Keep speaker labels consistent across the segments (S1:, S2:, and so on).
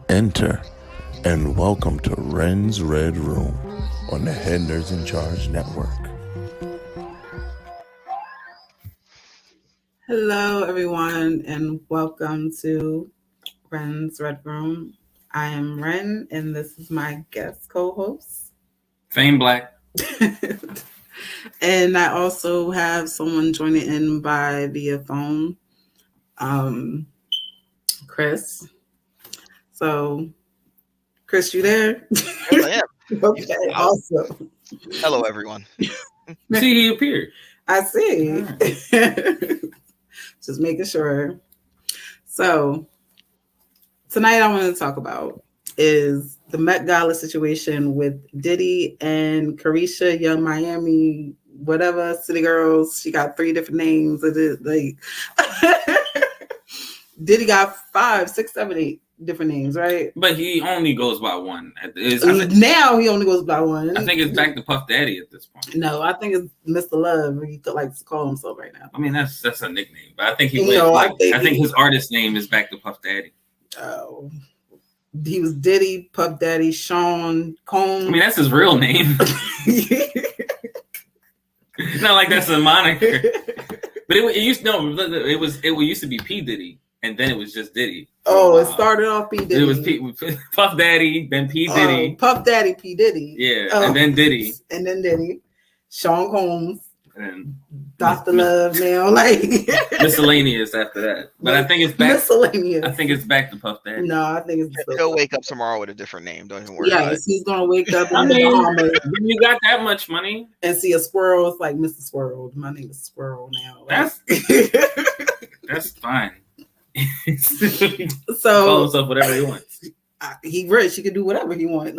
S1: Enter and welcome to Rens Red Room on the Head Nerds in Charge Network.
S2: Hello, everyone, and welcome to Rens Red Room. I am Ren, and this is my guest co-host,
S3: Fame Black.
S2: And I also have someone joining in via phone, Chris. So, Chris, you there?
S4: Yes, I am.
S2: Okay, awesome.
S4: Hello, everyone.
S3: See, he appeared.
S2: I see. Right. Just making sure. So, tonight I want to talk about is the Met Gala situation with Diddy and Carisha, Young Miami, whatever, City Girls. She got 3 different names. It is like Diddy got 5, 6, 7, 8 different names, right?
S3: But he only goes by one.
S2: Now he only goes by one.
S3: I think it's back to Puff Daddy at this point.
S2: No, I think it's Mr. Love. He likes to call himself right now.
S3: I mean, that's a nickname, but I think I think his artist name is back to Puff Daddy.
S2: Oh, he was Diddy, Puff Daddy, Sean Combs.
S3: I mean, that's his real name. It's not like that's a moniker. But it used to be P Diddy, and then it was just Diddy.
S2: Oh, it started off P Diddy.
S3: It was Puff Daddy, then P Diddy.
S2: Puff Daddy, P Diddy.
S3: Yeah, and then Diddy.
S2: And then Diddy. Sean Combs.
S3: And
S2: Dr. Love now, like
S3: miscellaneous after that. But I think it's back.
S2: Miscellaneous.
S3: I think it's back to Puff Daddy.
S2: No, I think it's
S4: he'll wake up tomorrow with a different name. Don't even worry about it.
S2: Yes, he's gonna wake up in
S3: the Bahamas. You got that much money
S2: and see a squirrel. It's like Mr. Squirrel. My name is Squirrel now.
S3: That's fine.
S2: So
S3: call himself whatever he wants.
S2: He rich. He can do whatever he wants.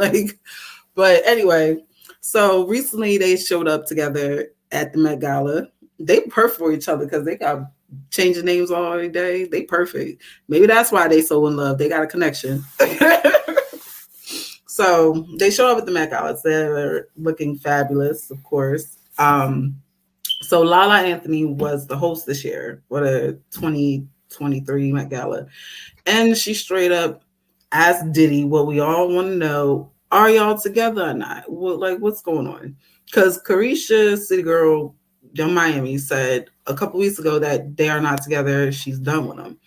S2: But anyway, so recently they showed up together at the Met Gala. They perfect for each other because they got changing names all day. They perfect. Maybe that's why they so in love. They got a connection. So they show up at the Met Gala. They're looking fabulous, of course. So Lala Anthony was the host this year for the 2023 Met Gala. And she straight up asked Diddy what we all want to know. Are y'all together or not? What's going on? Because Carisha, City Girl, Young Miami said a couple weeks ago that they are not together. She's done with them.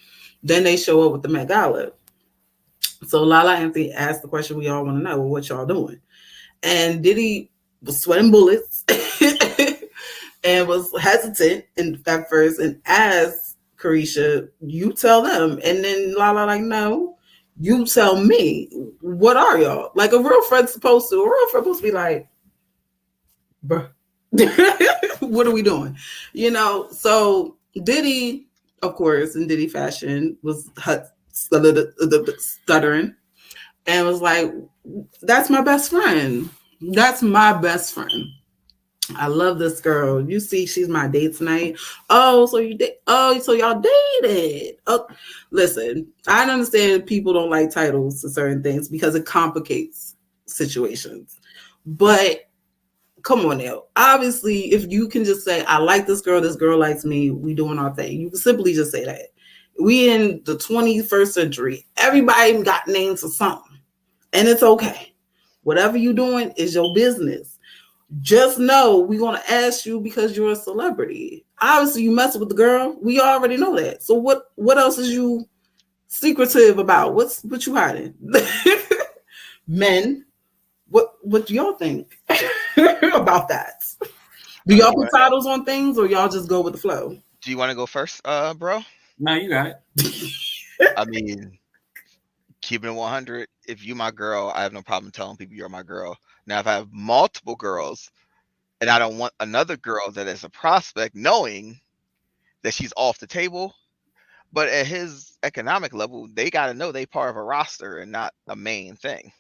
S2: Then they show up with the Met Gala. So Lala Anthony asked the question we all want to know, what y'all doing? And Diddy was sweating bullets and was hesitant at first and asked Carisha, you tell them. And then Lala like, no, you tell me. What are y'all? Like a real friend's supposed to. A real friend supposed to be like, bruh, what are we doing? You know, so Diddy, of course, in Diddy fashion, was stuttering and was like, that's my best friend. That's my best friend. I love this girl. You see, she's my date tonight. Oh, so you did? Oh, so y'all dated? Oh, listen, I understand people don't like titles to certain things because it complicates situations. But come on now. Obviously, if you can just say, I like this girl likes me, we doing our thing. You can simply just say that. We in the 21st century. Everybody got names for something. And it's okay. Whatever you doing is your business. Just know we're gonna ask you because you're a celebrity. Obviously, you mess with the girl. We already know that. So what else is you secretive about? What you hiding? Men, what do y'all think about that? Do y'all put titles on things or y'all just go with the flow?
S4: Do you want to go first, bro?
S3: No, you got it.
S4: I mean, keeping it 100. If you my girl, I have no problem telling people you're my girl. Now, if I have multiple girls and I don't want another girl that is a prospect, knowing that she's off the table, but at his economic level, they got to know they part of a roster and not a main thing.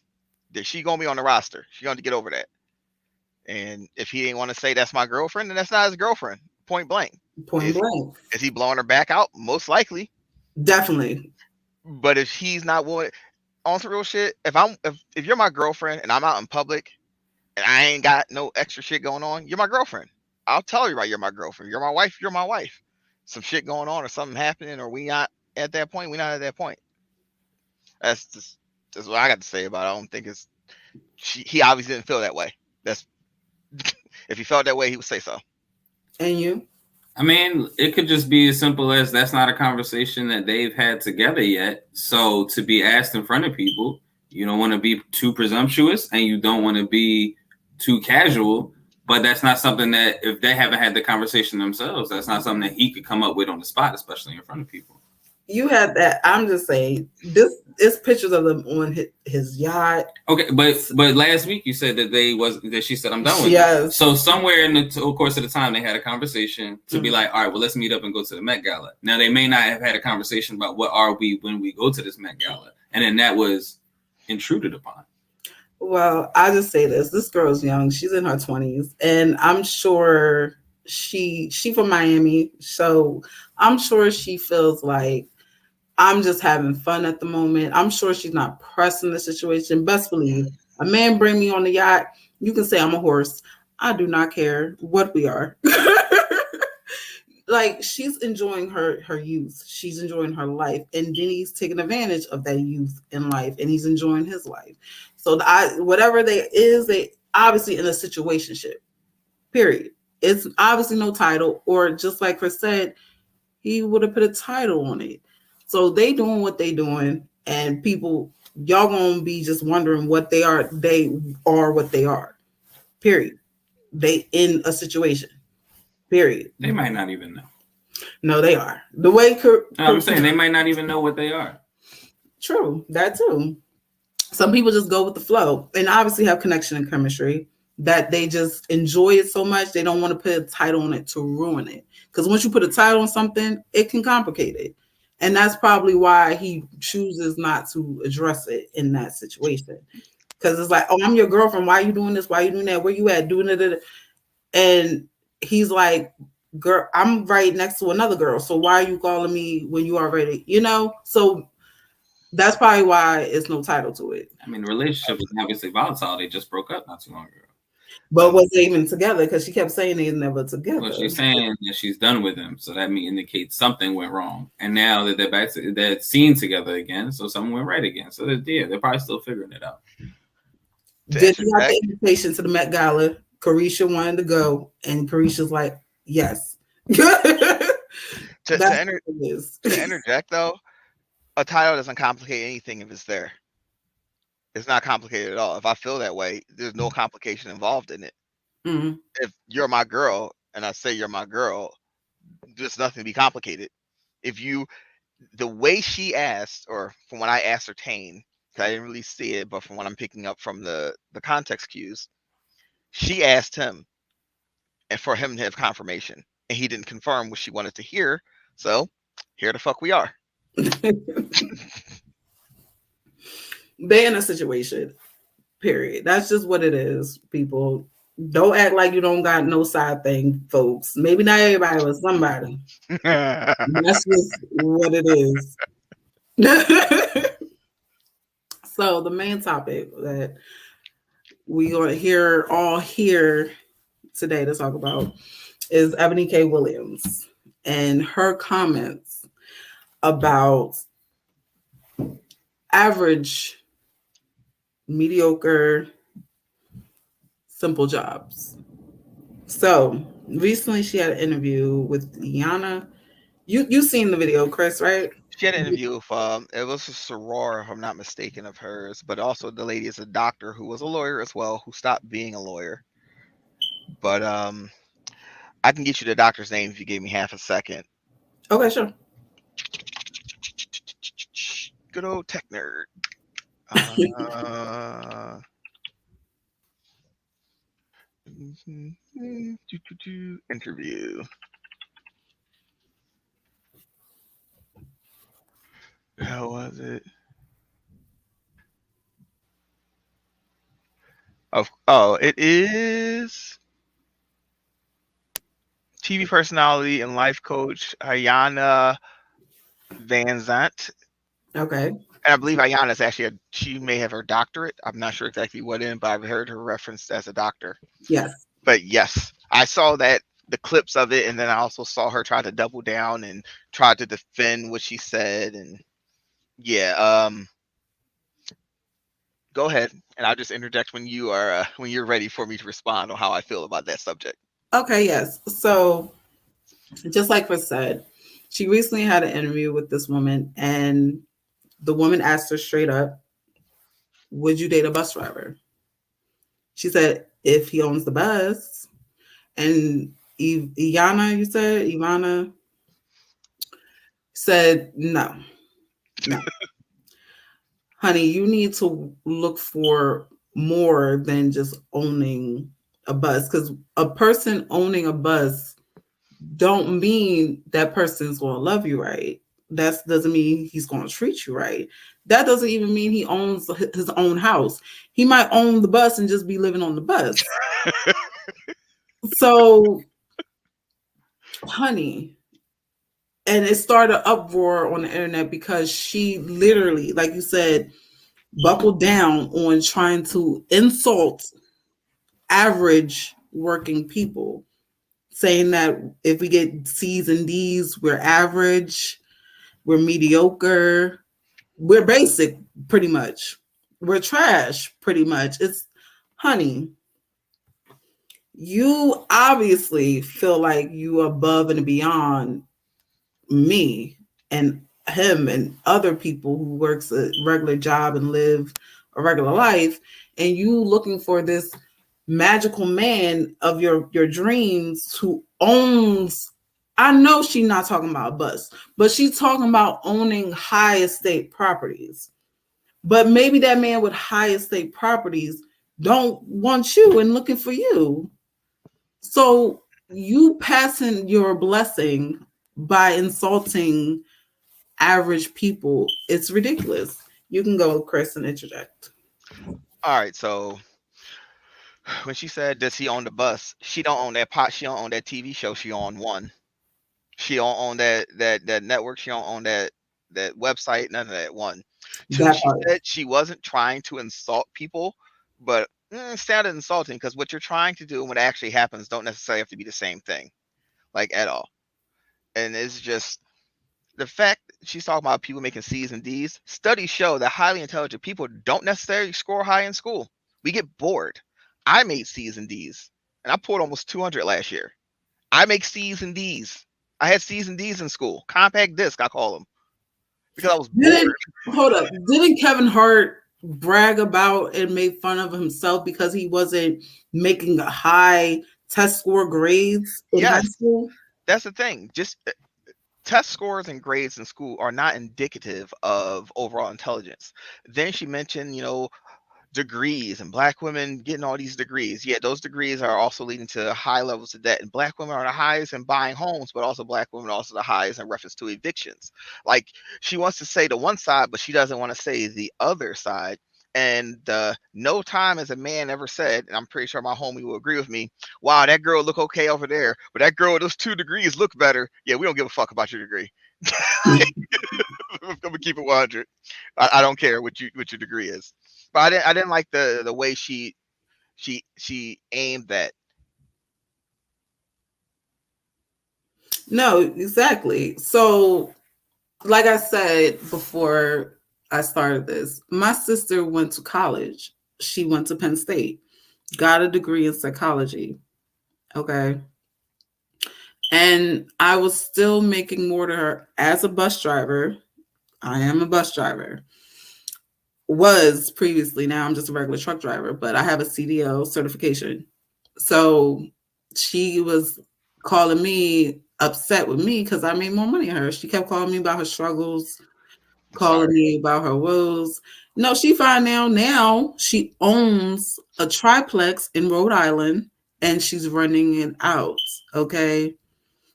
S4: That she gonna be on the roster. She gonna get over that. And if he ain't want to say that's my girlfriend, then that's not his girlfriend. Point blank.
S2: Point blank.
S4: Is he blowing her back out? Most likely.
S2: Definitely.
S4: But if he's not willing, on some real shit, if you're my girlfriend and I'm out in public and I ain't got no extra shit going on, you're my girlfriend. I'll tell you right, you're my girlfriend. You're my wife. You're my wife. Some shit going on or something happening, or we not at that point. We not at that point. That's what I got to say about it. I don't think he obviously didn't feel that way. That's if he felt that way, he would say so.
S2: And you?
S3: I mean, it could just be as simple as that's not a conversation that they've had together yet. So to be asked in front of people, you don't want to be too presumptuous and you don't want to be too casual. But that's not something that, if they haven't had the conversation themselves, that's not something that he could come up with on the spot, especially in front of people.
S2: You had that. I'm just saying, this is pictures of them on his yacht.
S3: Okay, but last week you said that she said I'm done with
S2: yes.
S3: it. So somewhere in the course of the time they had a conversation to be like, all right, well, let's meet up and go to the Met Gala. Now they may not have had a conversation about what are we when we go to this Met Gala, and then that was intruded upon.
S2: Well, I just say this girl's young. She's in her 20s, and I'm sure she from Miami, so I'm sure she feels like I'm just having fun at the moment. I'm sure she's not pressing the situation. Best believe, a man bring me on the yacht, you can say I'm a horse. I do not care what we are. Like, she's enjoying her youth. She's enjoying her life. And Denny's taking advantage of that youth in life, and he's enjoying his life. So whatever they obviously in a situationship, period. It's obviously no title, or just like Chris said, he would have put a title on it. So they doing what they doing, and people, y'all gonna be just wondering what they are. They are what they are. Period. They in a situation. Period.
S3: They might not even know.
S2: No, they are. The way
S3: I'm saying they might not even know what they are.
S2: True, that too. Some people just go with the flow, and obviously have connection and chemistry that they just enjoy it so much they don't want to put a title on it to ruin it. Because once you put a title on something, it can complicate it. And that's probably why he chooses not to address it in that situation. Because it's like, oh, I'm your girlfriend. Why are you doing this? Why are you doing that? Where you at? Doing it? And he's like, girl, I'm right next to another girl. So why are you calling me when you already, So that's probably why it's no title to it.
S3: I mean, the relationship was obviously volatile. They just broke up not too long ago.
S2: But was they even together? Because she kept saying they're never together.
S3: Well, she's saying that she's done with him, so that indicates something went wrong. And now that they're back, they're seen together again, so something went right again. So they're probably still figuring it out.
S2: Did you have the invitation to the Met Gala? Carisha wanted to go, and Carisha's like, yes.
S4: To interject though, a title doesn't complicate anything if it's there. It's not complicated at all. If I feel that way, there's no complication involved in it. Mm-hmm. If you're my girl and I say you're my girl, there's nothing to be complicated. The way she asked, or from what I ascertained, because I didn't really see it, but from what I'm picking up from the context cues, she asked him and for him to have confirmation, and he didn't confirm what she wanted to hear. So here the fuck we are.
S2: They're in a situation, period. That's just what it is, people. Don't act like you don't got no side thing, folks. Maybe not everybody, but somebody. That's just what it is. So the main topic that we are here today to talk about is Ebony K. Williams and her comments about average, mediocre, simple jobs. So recently she had an interview with Yana. You seen the video, Chris, right?
S4: She had an interview with it was a soror, if I'm not mistaken, of hers, but also the lady is a doctor who was a lawyer as well, who stopped being a lawyer. But I can get you the doctor's name if you give me half a second.
S2: Okay, sure.
S4: Good old tech nerd. Interview. How was it? Oh, it is TV personality and life coach Ayana Van Zant.
S2: Okay.
S4: And I believe Ayana is actually she may have her doctorate. I'm not sure exactly what in, but I've heard her referenced as a doctor.
S2: Yes.
S4: But yes, I saw the clips of it, and then I also saw her try to double down and try to defend what she said. And yeah, go ahead, and I'll just interject when you're ready for me to respond on how I feel about that subject.
S2: Okay, yes. So just like Chris said, she recently had an interview with this woman, and the woman asked her straight up, would you date a bus driver? She said, if he owns the bus. And Ivana said, no. Honey, you need to look for more than just owning a bus, because a person owning a bus don't mean that person's going to love you right. That doesn't mean he's going to treat you right. That doesn't even mean he owns his own house. He might own the bus and just be living on the bus. So, honey, and it started an uproar on the internet because she literally, like you said, buckled down on trying to insult average working people, saying that if we get C's and D's, we're average, we're mediocre, we're basic, pretty much. We're trash, pretty much. It's, honey, you obviously feel like you are above and beyond me and him and other people who works a regular job and live a regular life, and you looking for this magical man of your dreams who owns, I know she's not talking about a bus, but she's talking about owning high estate properties. But maybe that man with high estate properties don't want you and looking for you. So you passing your blessing by insulting average people, it's ridiculous. You can go, Chris, and interject.
S4: All right, so when she said, does he own the bus? She don't own that pot. She don't own that TV show. She own one. She don't own that network. She don't own that website. None of that. One. Two, she said she wasn't trying to insult people, but it sounded insulting, because what you're trying to do and what actually happens don't necessarily have to be the same thing, like at all. And it's just the fact she's talking about people making C's and D's. Studies show that highly intelligent people don't necessarily score high in school. We get bored. I made C's and D's, and I pulled almost 200 last year. I make C's and D's. I had C's and D's in school. Compact disc, I call them, because I was bored.
S2: Hold up. Didn't Kevin Hart brag about and make fun of himself because he wasn't making high test score grades in high school?
S4: That's the thing. Just test scores and grades in school are not indicative of overall intelligence. Then she mentioned, degrees and black women getting all these degrees. Yeah, those degrees are also leading to high levels of debt. And black women are the highest in buying homes, but also black women are also the highest in reference to evictions. Like, she wants to say the one side, but she doesn't want to say the other side. And no time as a man ever said, and I'm pretty sure my homie will agree with me, wow, that girl look okay over there, but that girl with those 2 degrees look better. Yeah, we don't give a fuck about your degree. I'm gonna keep it 100. I don't care what your degree is. But I didn't like the way she aimed that.
S2: No, exactly. So, like I said before I started this, my sister went to college. She went to Penn State, got a degree in psychology. Okay. And I was still making more to her as a bus driver. I am a bus driver. Was previously, now I'm just a regular truck driver, but I have a CDL certification. So she was calling me upset with me because I made more money than her. She kept calling me about her struggles, calling me about her woes. No, she fine now. Now she owns a triplex in Rhode Island and she's running it out. Okay.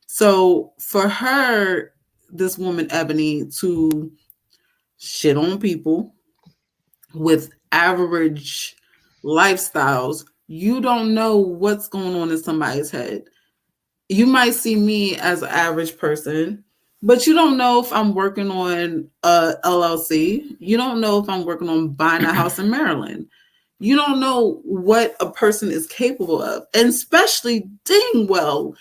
S2: So for her, this woman, Ebony, to shit on people with average lifestyles, you don't know what's going on in somebody's head. You might see me as an average person, but you don't know if I'm working on a LLC. You don't know if I'm working on buying a house in Maryland. You don't know what a person is capable of, and especially dang well,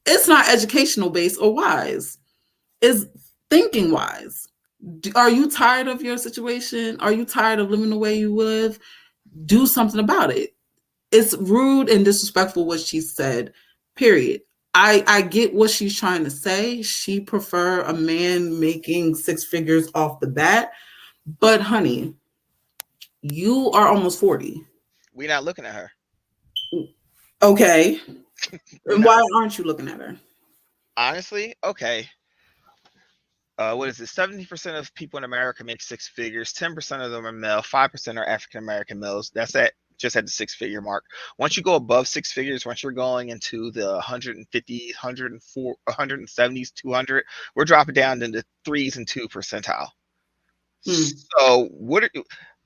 S2: it's not educational based or wise. It's thinking wise. Are you tired of your situation? Are you tired of living the way you live? Do something about it. It's rude and disrespectful what she said, period. I get what she's trying to say. She prefer a man making 6 figures off the bat. But honey, you are almost 40.
S4: We're not looking at her.
S2: Okay. And why aren't you looking at her?
S4: Honestly, okay. What is it? 70% of people in America make 6 figures. 10% of them are male. 5% are African American males. That's just at the 6-figure mark. Once you go above 6 figures, once you're going into the 150, 104, 170s, 200, we're dropping down into 3s and 2 percentile. So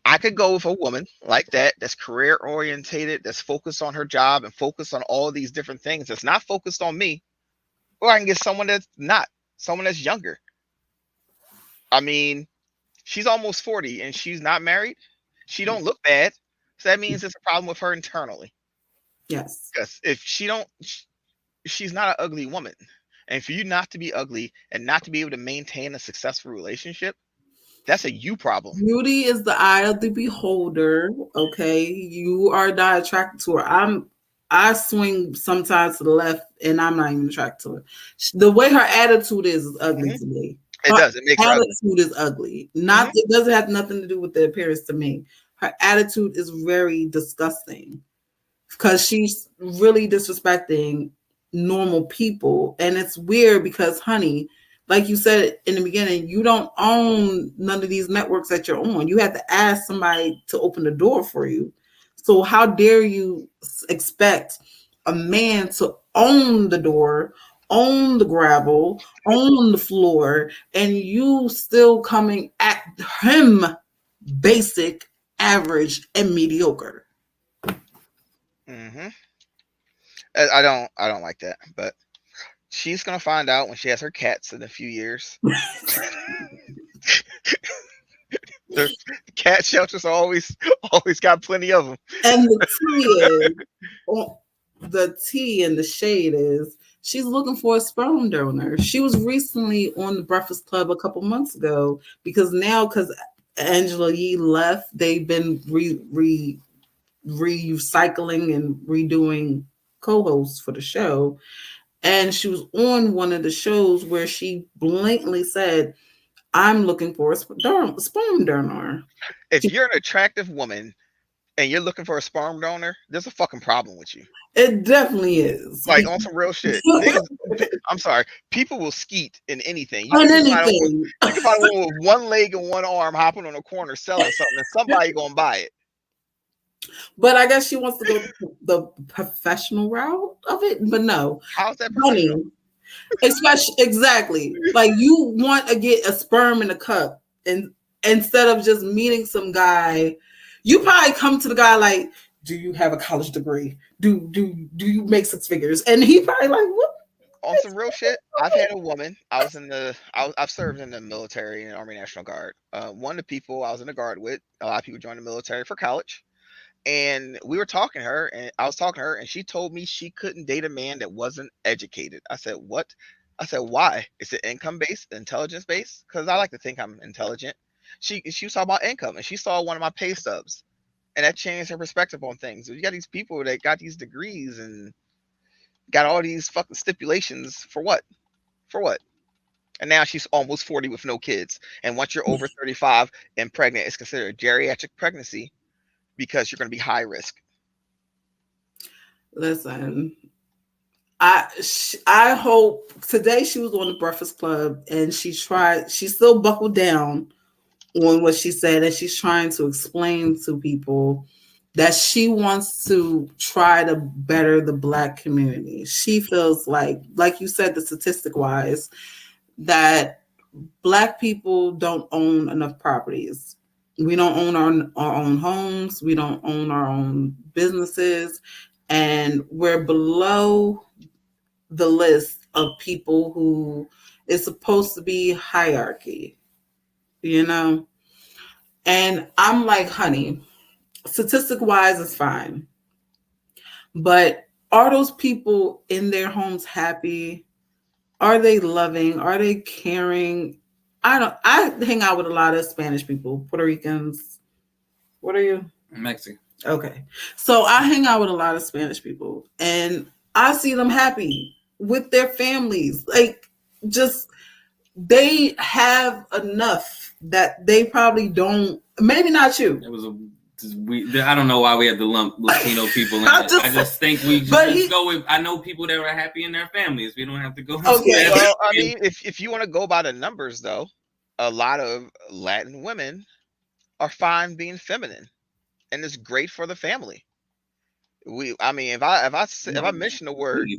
S4: I could go with a woman like that, that's career orientated, that's focused on her job and focused on all of these different things, that's not focused on me. Or I can get someone that's not, someone that's younger. I mean, she's almost 40 and she's not married. She don't look bad. So that means there's a problem with her internally.
S2: Yes.
S4: Because if she's not an ugly woman. And for you not to be ugly and not to be able to maintain a successful relationship, that's a you problem.
S2: Beauty is the eye of the beholder. Okay. You are not attracted to her. I swing sometimes to the left and I'm not even attracted to her. The way her attitude is ugly to me.
S4: It does. It makes her
S2: attitude is ugly. Not it doesn't have nothing to do with the appearance to me. Her attitude is very disgusting because she's really disrespecting normal people. And it's weird because, honey, like you said in the beginning, you don't own none of these networks that you're on. You have to ask somebody to open the door for you. So how dare you expect a man to own the door, own the gravel, own the floor, and you still coming at him basic, average, and mediocre?
S4: Mm-hmm. I don't like that, but she's gonna find out when she has her cats in a few years. The cat shelters always got plenty of them.
S2: And the tea in the shade is she's looking for a sperm donor. She was recently on the Breakfast Club a couple months ago because Angela Yee left, they've been recycling and redoing co-hosts for the show. And she was on one of the shows where she blatantly said, I'm looking for a sperm donor.
S4: If you're an attractive woman and you're looking for a sperm donor, there's a fucking problem with you.
S2: It definitely is.
S4: Like on some real shit. Niggas, I'm sorry. People will skeet in anything.
S2: On anything.
S4: You can find a woman with one leg and one arm hopping on a corner selling something, and somebody gonna buy it.
S2: But I guess she wants to go the professional route of it. But no.
S4: How's that
S2: professional? Especially exactly. Like you want to get a sperm in a cup, and instead of just meeting some guy, you probably come to the guy like, do you have a college degree? Do you make six figures? And he probably like, what?
S4: On some real shit, I've had a woman. I've served in the military and Army National Guard. One of the people I was in the guard with, a lot of people join the military for college, and we were talking to her, and I was talking to her, and she told me she couldn't date a man that wasn't educated. I said, what? I said, why? Is it income based, intelligence based? Because I like to think I'm intelligent. She was talking about income, and she saw one of my pay stubs. And that changed her perspective on things. You got these people that got these degrees and got all these fucking stipulations for what? For what? And now she's almost 40 with no kids. And once you're over 35 and pregnant, it's considered a geriatric pregnancy because you're going to be high risk.
S2: Listen, I hope today she was on the Breakfast Club and she still buckled down on what she said, and she's trying to explain to people that she wants to try to better the Black community. She feels like you said, the statistic wise, that Black people don't own enough properties. We don't own our own homes. We don't own our own businesses. And we're below the list of people who is supposed to be hierarchy. You know, and I'm like, honey, statistic wise, it's fine. But are those people in their homes happy? Are they loving? Are they caring? I hang out with a lot of Spanish people, Puerto Ricans. What are you?
S3: Mexican.
S2: Okay. So I hang out with a lot of Spanish people, and I see them happy with their families. Like, just, they have enough that they probably don't. Maybe not you.
S3: It was I don't know why we had to lump Latino people in I just think we just go with. I know people that are happy in their families. We don't have to go.
S4: Okay. Well, I mean, if you want to go by the numbers, though, a lot of Latin women are fine being feminine, and it's great for the family. I mean, if I mention the word,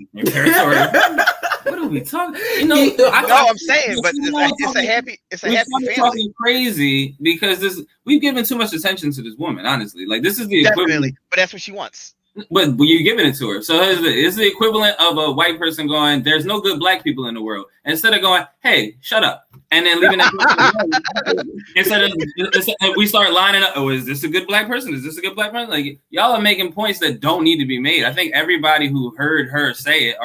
S3: what are we talking? You know,
S4: I'm saying, but it's a happy family.
S3: Talking crazy because we've given too much attention to this woman. Honestly, like this is the equivalent.
S4: But that's what she wants.
S3: But you're giving it to her. So it's the equivalent of a white person going, "There's no good Black people in the world," instead of going, "Hey, shut up," and then leaving that. Instead of we start lining up. Oh, is this a good Black person? Is this a good Black person? Like, y'all are making points that don't need to be made. I think everybody who heard her say it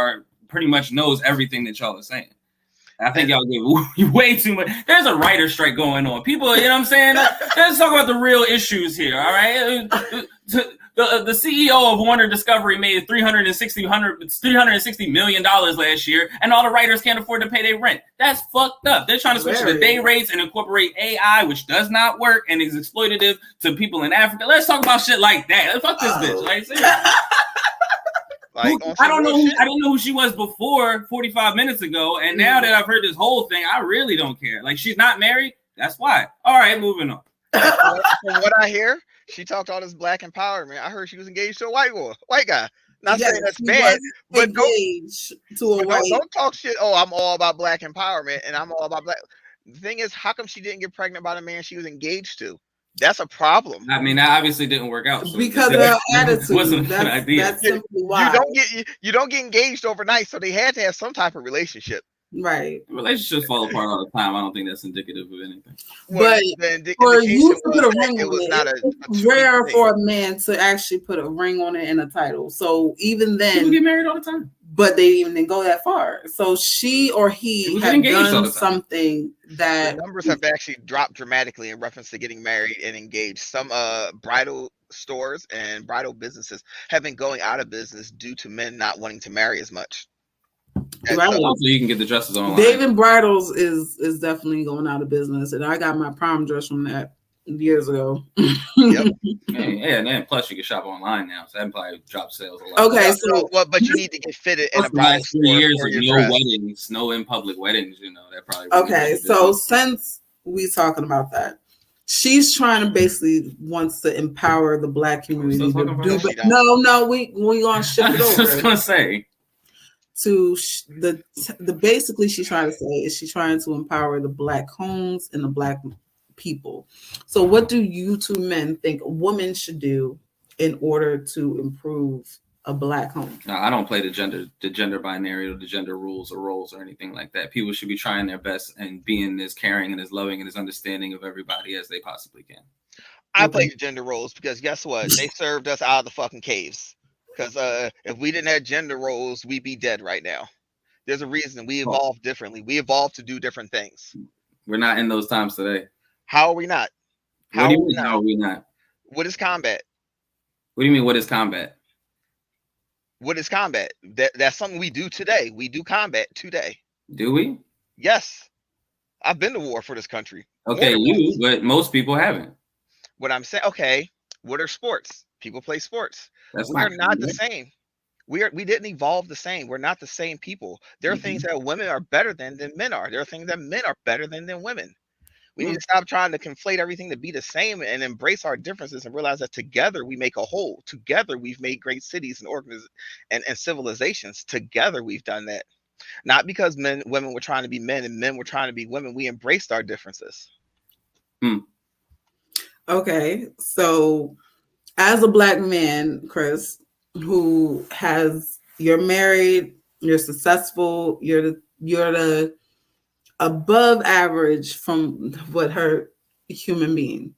S3: pretty much knows everything that y'all are saying. I think y'all give way too much. There's a writer's strike going on. People, you know what I'm saying? Let's talk about the real issues here, all right? The CEO of Warner Discovery made $360 million last year, and all the writers can't afford to pay their rent. That's fucked up. They're trying to switch to day rates and incorporate AI, which does not work and is exploitative to people in Africa. Let's talk about shit like that. Fuck this bitch. Like, seriously. Like, I don't know who she was before 45 minutes ago, and now that I've heard this whole thing, I really don't care. Like, she's not married. That's why. All right, moving on.
S4: From what I hear, she talked all this Black empowerment. I heard she was engaged to a white guy. Not saying that's bad, but don't talk shit. Oh, I'm all about Black empowerment, and I'm all about Black. The thing is, how come she didn't get pregnant by the man she was engaged to? That's a problem.
S3: I mean, that obviously didn't work out. So
S2: because of her attitude.
S3: Wasn't a good idea.
S2: That's simply why.
S4: You don't get engaged overnight, so they had to have some type of relationship.
S2: Right.
S3: Relationships fall apart all the time. I don't think that's indicative of anything.
S2: But for you to put a ring on it's rare for a man to actually put a ring on it and a title. So even then,
S3: people get married all the time.
S2: But they even didn't go that far. So she or he had done something that
S4: the numbers have actually dropped dramatically in reference to getting married and engaged. Some bridal stores and bridal businesses have been going out of business due to men not wanting to marry as much.
S3: Right. So you can get the dresses online.
S2: David Bridals is definitely going out of business, and I got my prom dress from that years ago.
S4: Yep.
S3: Yeah, and then plus you can shop online now, so that probably dropped sales a lot.
S2: Okay,
S4: Well, but you need to get fitted in a
S3: The
S4: bridal
S3: last 3
S4: store
S3: years
S4: for
S3: of
S4: your
S3: no
S4: dress.
S3: weddings, no in public weddings, you know, that probably really
S2: okay.
S3: hurt the
S2: So
S3: business.
S2: since we talking about that, she's trying to basically wants to empower the Black community
S3: still
S2: to
S3: talking about
S2: do.
S3: that?
S2: But no, we gonna shift
S3: I
S2: it
S3: was just
S2: over
S3: gonna say.
S2: to the basically she's trying to say is she's trying to empower the Black homes and the Black people. So what do you two men think a woman should do in order to improve a Black home?
S3: No, I don't play the gender binary or the gender rules or roles or anything like that. People should be trying their best and being as caring and as loving and as understanding of everybody as they possibly can.
S4: I play the gender roles because guess what? They served us out of the fucking caves. Because if we didn't have gender roles, we'd be dead right now. There's a reason we evolved differently. We evolved to do different things.
S3: We're not in those times today.
S4: How are we not?
S3: What do you mean, how are we not?
S4: What is combat?
S3: What do you mean, what is combat?
S4: What is combat? That's something we do today. We do combat today.
S3: Do we?
S4: Yes. I've been to war for this country.
S3: Okay, you, but most people haven't.
S4: What I'm saying, okay, what are sports? People play sports. We are not the same. We didn't evolve the same. We're not the same people. There are things that women are better than men are. There are things that men are better than women. We need to stop trying to conflate everything to be the same and embrace our differences and realize that together we make a whole. Together we've made great cities and civilizations. Together we've done that. Not because women were trying to be men and men were trying to be women. We embraced our differences.
S2: Okay, so as a Black man, Chris, you're married, you're successful, you're the above average from what her human being.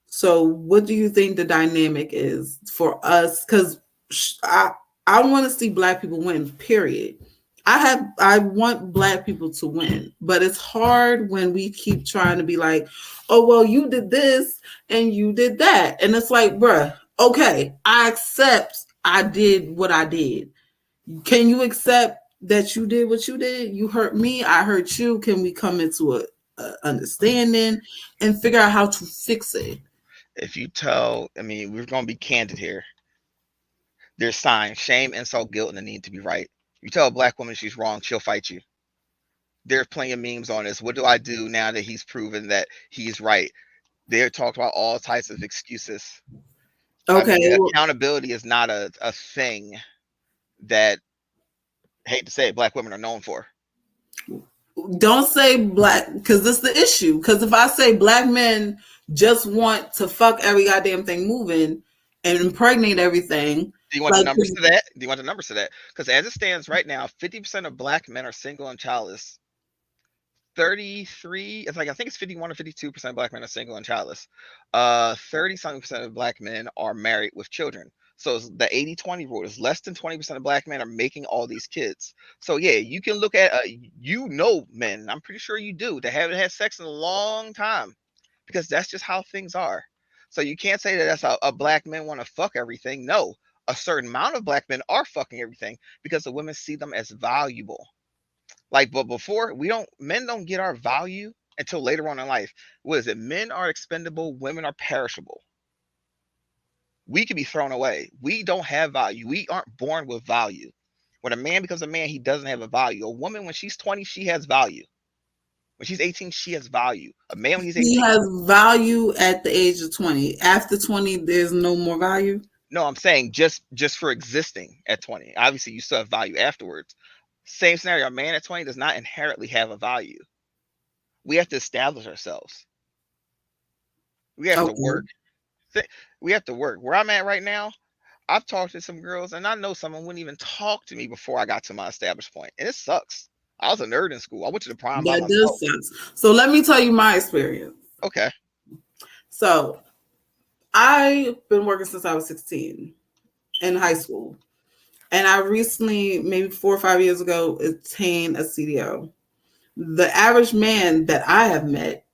S2: So what do you think the dynamic is for us? Because I want to see Black people win, period. I want Black people to win, but it's hard when we keep trying to be like, oh, well, you did this and you did that. And it's like, bruh, okay, I accept I did what I did. Can you accept that you did what you did? You hurt me, I hurt you. Can we come into a understanding and figure out how to fix it?
S4: If you we're going to be candid here. There's signs, shame, insult, guilt, and the need to be right. You tell a Black woman she's wrong, she'll fight you. There's plenty of memes on this. What do I do now that he's proven that he's right? They're talking about all types of excuses.
S2: Okay.
S4: Accountability is not a thing that, hate to say it, Black women are known for.
S2: Don't say Black, because this is the issue. Because if I say Black men just want to fuck every goddamn thing moving and impregnate everything.
S4: Do you want the numbers to that? Do you want the numbers to that? Because as it stands right now, 50% of Black men are single and childless. 33, I think it's 51 or 52% of Black men are single and childless. 30-something% of Black men are married with children. So the 80-20 rule is less than 20% of Black men are making all these kids. So yeah, you can look at, men, I'm pretty sure you do, that haven't had sex in a long time, because that's just how things are. So you can't say that that's a Black men want to fuck everything. No, a certain amount of Black men are fucking everything because the women see them as valuable. But before, men don't get our value until later on in life. What is it? Men are expendable, women are perishable. We can be thrown away. We don't have value. We aren't born with value. When a man becomes a man, he doesn't have a value. A woman, when she's 20, she has value. When she's 18, she has value. A man, when he's 18,
S2: he has value at the age of 20. After 20, there's no more value.
S4: No, I'm saying just for existing at 20. Obviously, you still have value afterwards. Same scenario. A man at 20 does not inherently have a value. We have to establish ourselves. We have to work. We have to work. Where I'm at right now, I've talked to some girls, and I know someone wouldn't even talk to me before I got to my established point. And it sucks. I was a nerd in school. I went to the prom by myself. That does
S2: sense. So let me tell you my experience.
S4: Okay.
S2: So I've been working since I was 16 in high school. And I recently, maybe 4 or 5 years ago, attained a CDO. The average man that I have met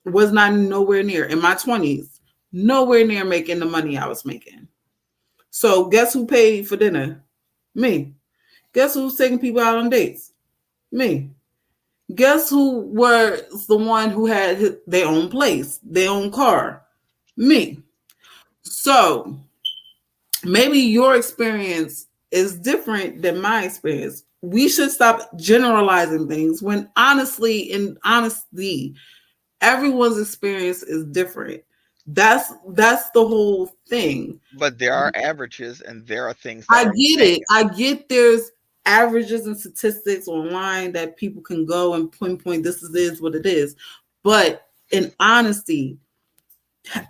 S2: was not nowhere near, in my 20s, nowhere near making the money I was making. So guess who paid for dinner? Me. Guess who's taking people out on dates? Me. Guess who was the one who had their own place, their own car? Me. So maybe your experience is different than my experience. We should stop generalizing things when honestly, in honesty, everyone's experience is different. That's the whole thing.
S4: But there are averages and there are things that
S2: I
S4: are
S2: get
S4: insane.
S2: it. I get there's averages and statistics online that people can go and pinpoint this is what it is. But in honesty,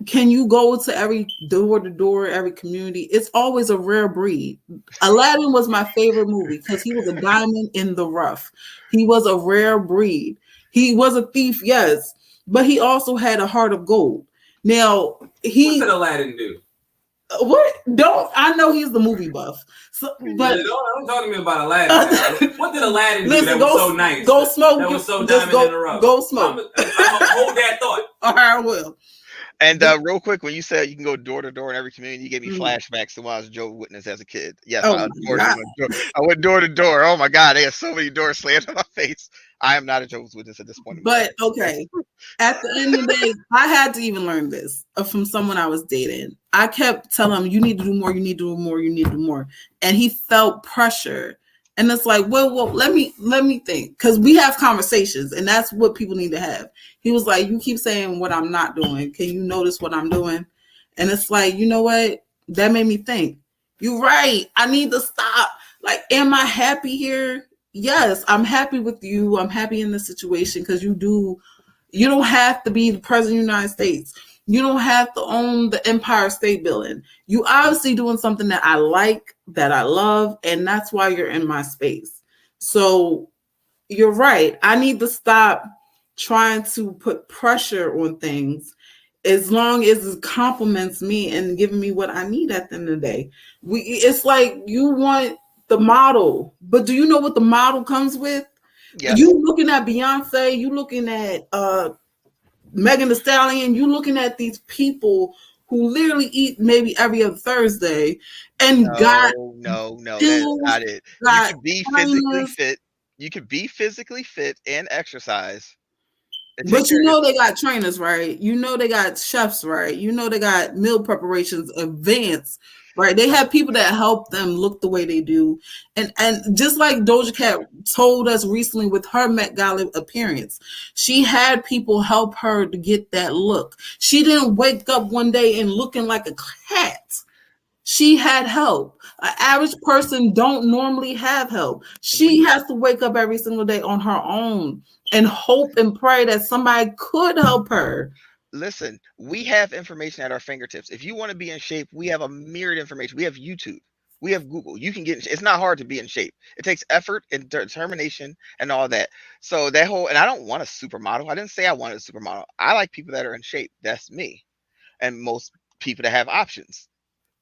S2: can you go to every door to door, every community? It's always a rare breed. Aladdin was my favorite movie because he was a diamond in the rough. He was a rare breed. He was a thief, yes, but he also had a heart of gold. Now
S3: What
S2: he
S3: did Aladdin do?
S2: what don't I know he's the movie buff. So but
S3: Don't talk to me about Aladdin. What did Aladdin do
S2: listen,
S3: that
S2: go,
S3: was so nice?
S2: Go smoke.
S3: That was so
S2: just
S3: diamond in the rough.
S2: Go smoke.
S3: I'm gonna hold that thought.
S2: All right, I will.
S4: And real quick, when you said you can go door to door in every community, you gave me flashbacks to when I was Jehovah's Witness as a kid. Yes,
S2: Oh
S4: I
S2: my
S4: went door to door. Oh my God, they had so many doors slammed in my face. I am not a Jehovah's Witness at this point.
S2: But okay, at the end of the day, I had to even learn this from someone I was dating. I kept telling him, "You need to do more. You need to do more. You need to do more," and he felt pressure. And it's like, well, let me think, because we have conversations, and that's what people need to have. He was like, "You keep saying what I'm not doing. Can you notice what I'm doing?" And it's like, you know what? That made me think. You're right. I need to stop. Like, am I happy here? Yes, I'm happy with you. I'm happy in this situation because you don't have to be the president of the United States. You don't have to own the Empire State Building. You obviously doing something that I like, that I love, and that's why you're in my space. So you're right. I need to stop trying to put pressure on things as long as it compliments me and giving me what I need at the end of the day. It's like you want the model, but do you know what the model comes with?
S4: Yes.
S2: You looking at Beyonce, you looking at Megan Thee Stallion, you looking at these people who literally eat maybe every other Thursday and
S4: No,
S2: skills,
S4: that's not it. You
S2: got
S4: could be physically
S2: trainers,
S4: fit. You could be physically fit and exercise. And take
S2: but
S4: care
S2: you
S4: of
S2: know they
S4: yourself.
S2: got trainers, right? You know they got chefs, right? You know they got meal preparations advanced, right? They have people that help them look the way they do. And just like Doja Cat told us recently with her Met Gala appearance, she had people help her to get that look. She didn't wake up one day and looking like a cat. She had help. An average person don't normally have help. She has to wake up every single day on her own and hope and pray that somebody could help her.
S4: Listen, we have information at our fingertips. If you want to be in shape, we have a myriad of information. We have YouTube. We have Google. You can get in shape. It's not hard to be in shape. It takes effort and determination and all that. So that whole, and I don't want a supermodel. I didn't say I wanted a supermodel. I like people that are in shape. That's me. And most people that have options.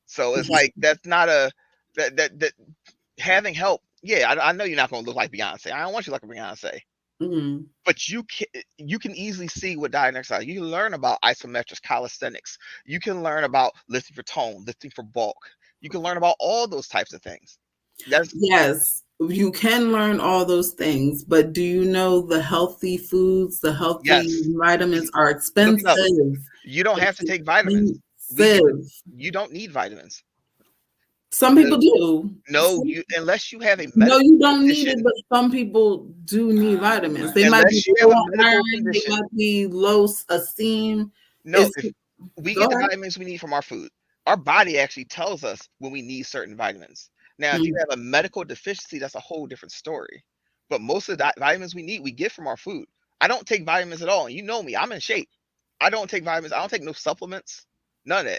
S4: So it's like that's not a that having help. Yeah, I know you're not going to look like Beyonce. I don't want you like a Beyonce.
S2: Mm-hmm.
S4: But you can easily see what diet and exercise. You can learn about isometrics, calisthenics. You can learn about lifting for tone, lifting for bulk. You can learn about all those types of things.
S2: Yes, you can learn all those things, but do you know the healthy foods, the healthy vitamins are expensive?
S4: You don't have to take vitamins. You don't need vitamins.
S2: Some people do.
S4: No, unless you have a
S2: no, you don't need it, but some people do need vitamins. They might be low iron, they might be low esteem.
S4: No, we get the vitamins we need from our food. Our body actually tells us when we need certain vitamins. Now, if you have a medical deficiency, that's a whole different story. But most of the vitamins we need, we get from our food. I don't take vitamins at all. And you know me, I'm in shape. I don't take vitamins. I don't take no supplements. None of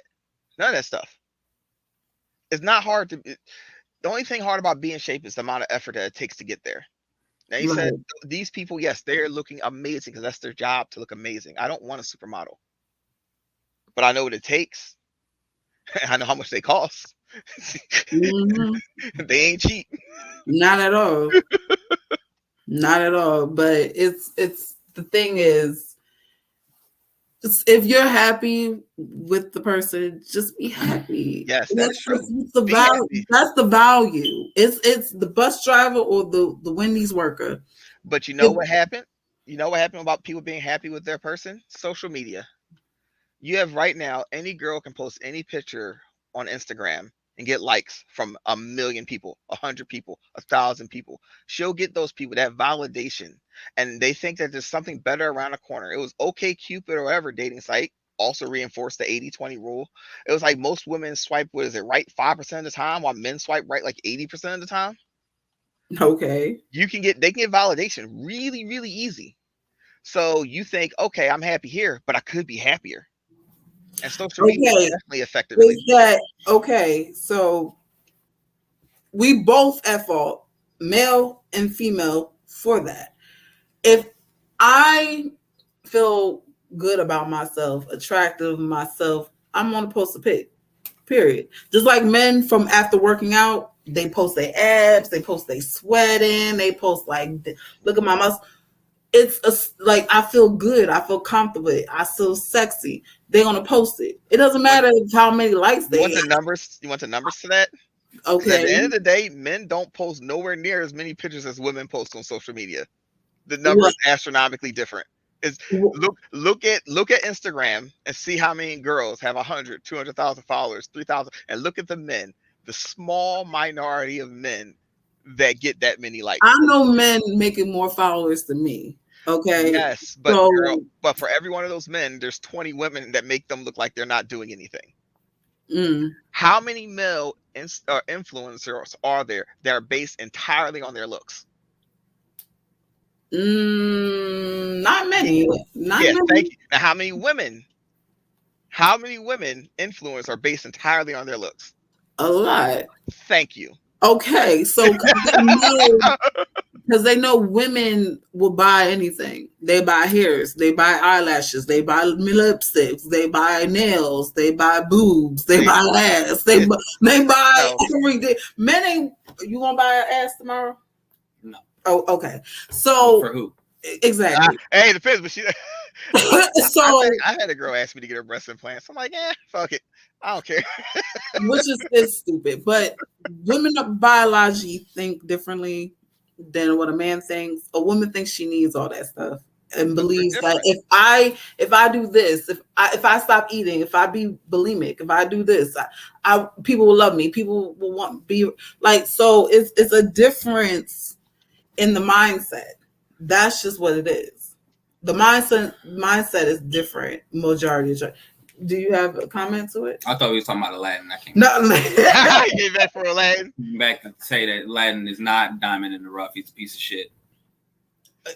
S4: that stuff. It's not hard to. The only thing hard about being in shape is the amount of effort that it takes to get there. Now you said these people, yes, they're looking amazing because that's their job to look amazing. I don't want a supermodel, but I know what it takes. I know how much they cost. They ain't cheap.
S2: Not at all. Not at all. But it's the thing is, if you're happy with the person, just be happy.
S4: Yes, that's true.
S2: The value. That's the value. It's the bus driver or the Wendy's worker.
S4: But you know what happened? You know what happened about people being happy with their person? Social media. You have right now, any girl can post any picture on Instagram and get likes from 1,000,000 people, 100 people, 1,000 people. She'll get those people, that validation. And they think that there's something better around the corner. It was OkCupid or whatever dating site also reinforced the 80-20 rule. It was like most women swipe, what is it, right 5% of the time, while men swipe right like 80% of the time.
S2: Okay.
S4: They can get validation really, really easy. So you think, okay, I'm happy here, but I could be happier. And social media definitely affected relationships.
S2: Okay, so we both at fault, male and female, for that. If I feel good about myself, attractive myself, I'm gonna post a pic. Period. Just like men from after working out, they post their abs, they post their sweating, they post like, look at my muscles. It's like I feel good, I feel comfortable, I feel sexy. They're gonna post it. It doesn't matter how many likes they
S4: want the numbers. You want the numbers to that?
S2: Okay.
S4: At the end of the day, men don't post nowhere near as many pictures as women post on social media. The number is astronomically different. Look at Instagram and see how many girls have 100, 200,000 followers, 3,000, and look at the men. The small minority of men that get that many likes.
S2: I know men making more followers than me. Okay.
S4: Yes, but but for every one of those men, there's 20 women that make them look like they're not doing anything. How many male influencers are there that are based entirely on their looks?
S2: Not many. Not many.
S4: Thank you. Now, how many women influencers are based entirely on their looks?
S2: A lot.
S4: Thank you.
S2: Okay, so because they know women will buy anything. They buy hairs, they buy eyelashes, they buy lipsticks, they buy nails, they buy boobs, they buy ass, they buy everything. Men ain't. You gonna buy an ass tomorrow?
S3: No.
S2: Oh, okay. So
S3: for who?
S2: Exactly.
S4: Hey, it depends. But
S2: so
S4: I had a girl ask me to get her breast implants. I'm like, fuck it. I don't care.
S2: Which is stupid. But women biologically think differently than what a man thinks. A woman thinks she needs all that stuff and believes that if I do this, if I stop eating, if I be bulimic, if I do this, I people will love me. People will want be like. So it's a difference in the mindset. That's just what it is. The mindset is different. Majority of. Do you have a comment to it?
S3: I thought we was talking about Aladdin. I can't.
S2: No,
S4: I gave that for Aladdin.
S3: Back to say that Aladdin is not diamond in the rough. He's a piece of shit.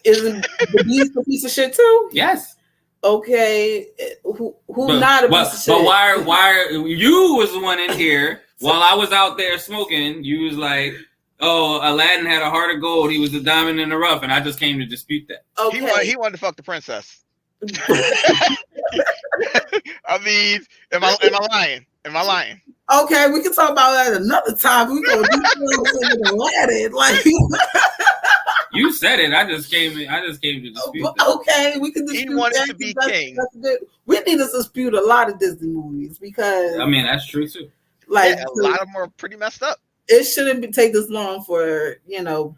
S2: Isn't the Beast a piece of shit too?
S3: Yes.
S2: Okay. Who not a piece of shit?
S3: But why you was the one in here while I was out there smoking? You was like, oh, Aladdin had a heart of gold. He was a diamond in the rough, and I just came to dispute that.
S2: Okay.
S4: He wanted to fuck the princess. I mean, am I lying? Am I lying?
S2: Okay, we can talk about that another time. We go deep Aladdin. Like
S3: you said it. I just came to dispute that.
S2: Okay, we can dispute.
S4: He wanted to be king.
S2: We need to dispute a lot of Disney movies because
S3: I mean that's true too.
S2: Like
S4: a lot of them are pretty messed up.
S2: It shouldn't take this long for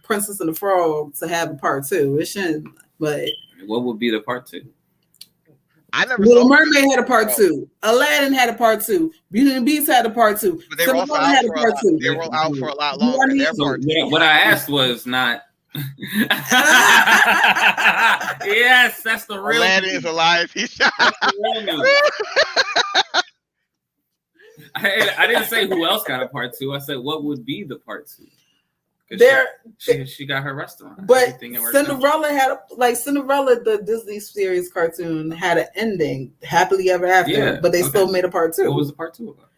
S2: Princess and the Frog to have a part 2. It shouldn't. But
S3: what would be the part 2?
S4: I never.
S2: Little Mermaid had a part 2. Aladdin had a part 2. Beauty and the Beast had a part 2.
S4: But they were also out for a lot. They were out for a lot longer.
S3: What I asked was not. Yes, that's the real.
S4: Aladdin is alive.
S3: I didn't say who else got a part 2. I said what would be the part 2. She got her restaurant.
S2: But Cinderella Cinderella, the Disney series cartoon, had an ending, happily ever after, but they still made a part 2.
S3: What was the part 2 about?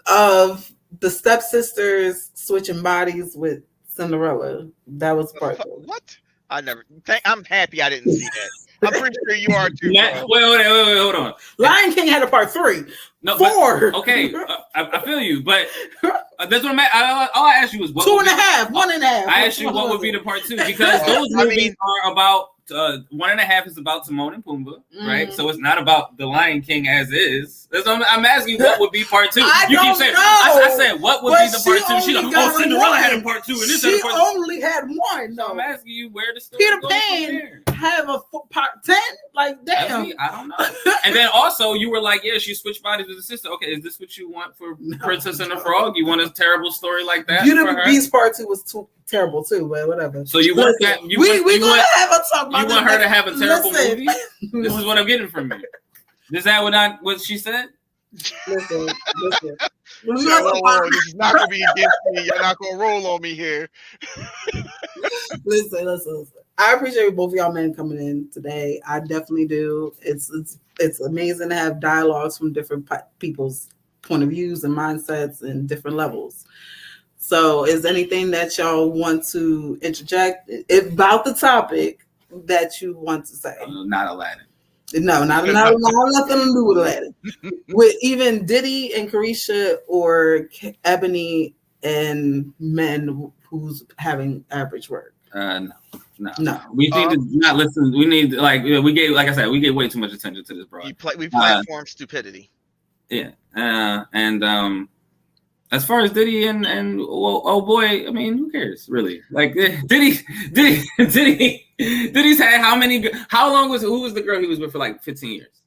S2: Of the stepsisters switching bodies with Cinderella. That was part 2.
S4: What? I'm happy I didn't see that. I'm pretty sure you are too.
S3: Wait, hold on.
S2: Lion King had a part 3.
S3: No,
S2: 4.
S3: Okay, I feel you, but that's what all I asked you was what
S2: 2.5, 1.5.
S3: I asked you what would be the part 2 because those movies are about 1.5 is about Timon and Pumbaa, right?
S2: Mhm.
S3: So it's not about the Lion King as is. That's what I'm asking you, what would be part 2?
S2: I
S3: You
S2: don't
S3: keep saying,
S2: know.
S3: I said, what would
S2: But
S3: be the part 2? She
S2: only
S3: goes,
S2: got
S3: Cinderella
S2: one.
S3: had a part 2, and this
S2: She
S3: had a part 2.
S2: only had one.
S3: So
S2: though.
S3: I'm asking you where the story
S2: Peter
S3: goes from
S2: Pan
S3: there.
S2: have a part 10? Like, damn.
S3: I don't know. And then also, you were like, yeah, she switched bodies with the sister. Okay, is this what you want for Princess and the Frog? You want a terrible story like that?
S2: Beauty
S3: for
S2: and the
S3: her?
S2: Beast part 2 was too terrible too, but whatever.
S3: So you want that?
S2: We're gonna have a talk about
S3: you want her to have a terrible movie?
S2: Listen.
S3: This is what I'm getting from you. Is that what she said?
S2: Listen.
S4: Whoa, this is not gonna be against me. You're not gonna roll on me here.
S2: Listen. I appreciate both of y'all men coming in today. I definitely do. It's amazing to have dialogues from different people's point of views and mindsets and different levels. So, is anything that y'all want to interject about the topic that you want to say?
S3: Not Aladdin.
S2: No, not nothing to do with Aladdin. With even Diddy and Carisha or Ebony and men who's having average work.
S3: No. We need to not listen. We need we gave way too much attention to this, bro.
S4: We platform stupidity.
S3: Yeah, and as far as Diddy and oh boy, I mean, who cares really? Like Diddy's had how long who was the girl he was with for like 15 years?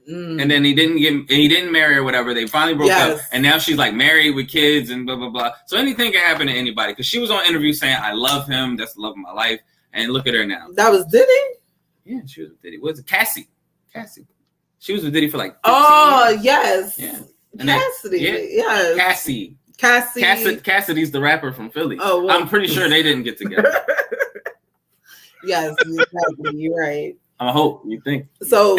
S3: And then he didn't marry or whatever. They finally broke up, and now she's like married with kids and blah blah blah. So anything can happen to anybody. Because she was on interview saying, "I love him. That's the love of my life." And look at her now.
S2: That was Diddy.
S3: Yeah, she was with Diddy. Was it Cassie? She was with Diddy for like
S2: 15 years.
S3: Yes. Yeah.
S2: Cassidy. Yes.
S3: Cassidy's the rapper from Philly.
S2: Oh, well.
S3: I'm pretty sure they didn't get together.
S2: Yes, exactly. You're right.
S3: I hope you think.
S2: So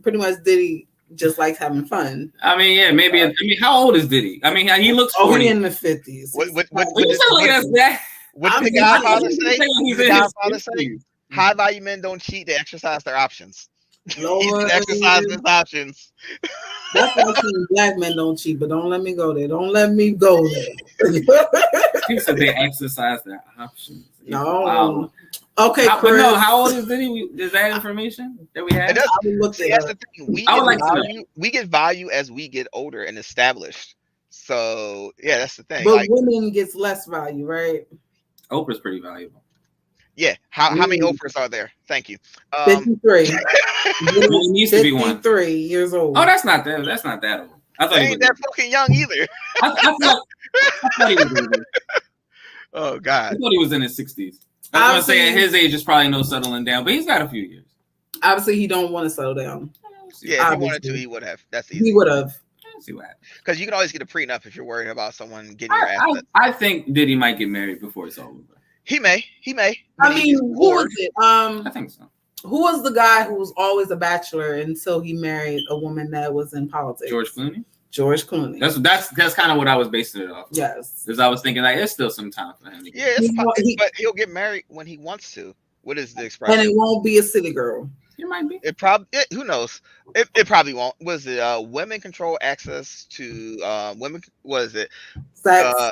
S2: pretty much Diddy just likes having fun.
S3: I mean, yeah, maybe. I mean, how old is Diddy? I mean, he looks 40.
S2: He in the 50s.
S4: What
S3: did the
S4: Godfather say? The Godfather say? High value men don't cheat; they exercise their options.
S2: Lord,
S4: exercise his options.
S2: That's why black men don't cheat, but don't let me go there. Don't let me go there.
S3: He said they exercise their options.
S2: No.
S3: Wow.
S2: Okay, Chris.
S3: How old is Diddy? Is that information that we have?
S4: That's the thing. We get value as we get older and established. So yeah, that's the thing.
S2: But women gets less value, right?
S3: Oprah's pretty valuable.
S2: Yeah.
S4: How many Oprahs are there? Thank you.
S2: 53.
S3: It needs to be one.
S2: 53 years old.
S3: Oh, that's not that. That's not that old. I thought
S4: he ain't that fucking young either.
S3: I thought he was older.
S4: Oh God.
S3: I thought he was in his 60s. I was gonna say at his age is probably no settling down, but he's got a few years.
S2: Obviously, he don't want to settle down.
S4: Yeah, if he wanted to, he would have. That's easy.
S2: He would have.
S3: See what happens.
S4: Because you can always get a prenup if you're worried about someone getting your assets.
S3: I think Diddy might get married before it's over.
S4: He may.
S2: I mean, who was it?
S3: I think so.
S2: Who was the guy who was always a bachelor until he married a woman that was in politics?
S3: George Clooney.
S2: That's
S3: kind of what I was basing it off.
S2: Yes,
S3: because I was thinking like there's still some time for him.
S4: But he'll get married when he wants to. What is the expression?
S2: And it won't be a city girl.
S3: It might be.
S4: It probably. Who knows? It probably won't. Was it women control access to women? What is it?
S2: Sex.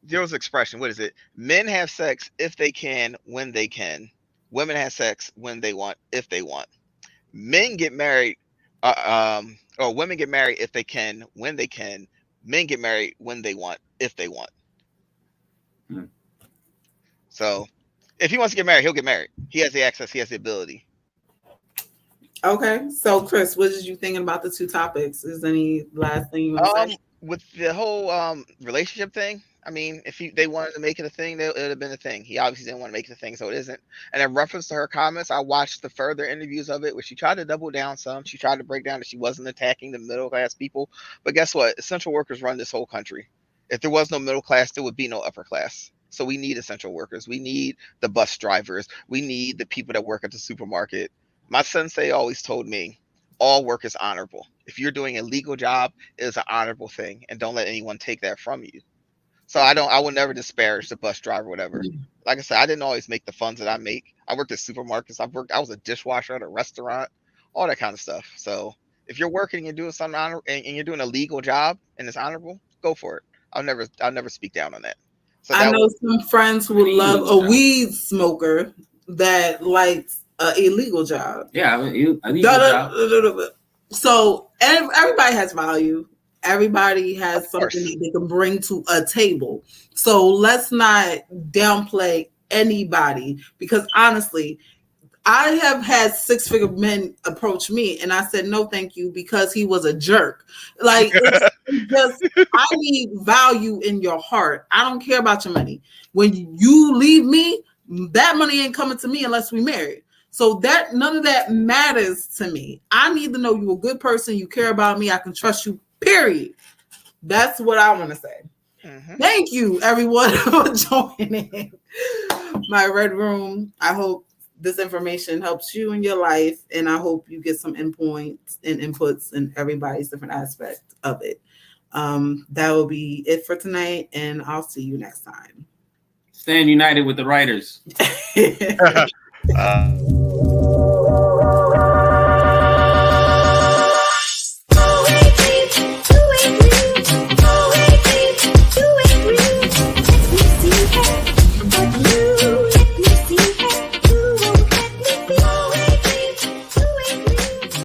S4: There was an expression. What is it? Men have sex if they can, when they can. Women have sex when they want, if they want. Men get married, or women get married if they can, when they can. Men get married when they want, if they want. So, if he wants to get married, he'll get married. He has the access. He has the ability.
S2: Okay. So, Chris, what did you thinking about the two topics? Is there any last thing you want to say?
S4: With the whole relationship thing, I mean, if they wanted to make it a thing, it would have been a thing. He obviously didn't want to make it a thing, so it isn't. And in reference to her comments, I watched the further interviews of it where she tried to double down some. She tried to break down that she wasn't attacking the middle class people. But guess what? Essential workers run this whole country. If there was no middle class, there would be no upper class. So we need essential workers. We need the bus drivers. We need the people that work at the supermarket. My sensei always told me, all work is honorable. If you're doing a legal job, it is an honorable thing, and don't let anyone take that from you. So I will never disparage the bus driver, whatever. Like I said, I didn't always make the funds that I make. I worked at supermarkets. I was a dishwasher at a restaurant, all that kind of stuff. So if you're working and you're doing something and you're doing a legal job and it's honorable, go for it. I'll never speak down on that. So
S2: I know some friends who would love a weed smoker that likes an illegal job.
S3: Yeah, an illegal job.
S2: So everybody has value. Everybody has something that they can bring to a table. So let's not downplay anybody, because honestly, I have had 6-figure men approach me and I said, no, thank you, because he was a jerk. Like, it's just, I need value in your heart. I don't care about your money. When you leave me, that money ain't coming to me unless we married. So that none of that matters to me. I need to know you're a good person. You care about me. I can trust you, period. That's what I want to say. Mm-hmm. Thank you, everyone, for joining my Red Room. I hope this information helps you in your life, and I hope you get some endpoints and inputs in everybody's different aspect of it. That will be it for tonight, and I'll see you next time.
S3: Stand united with the writers.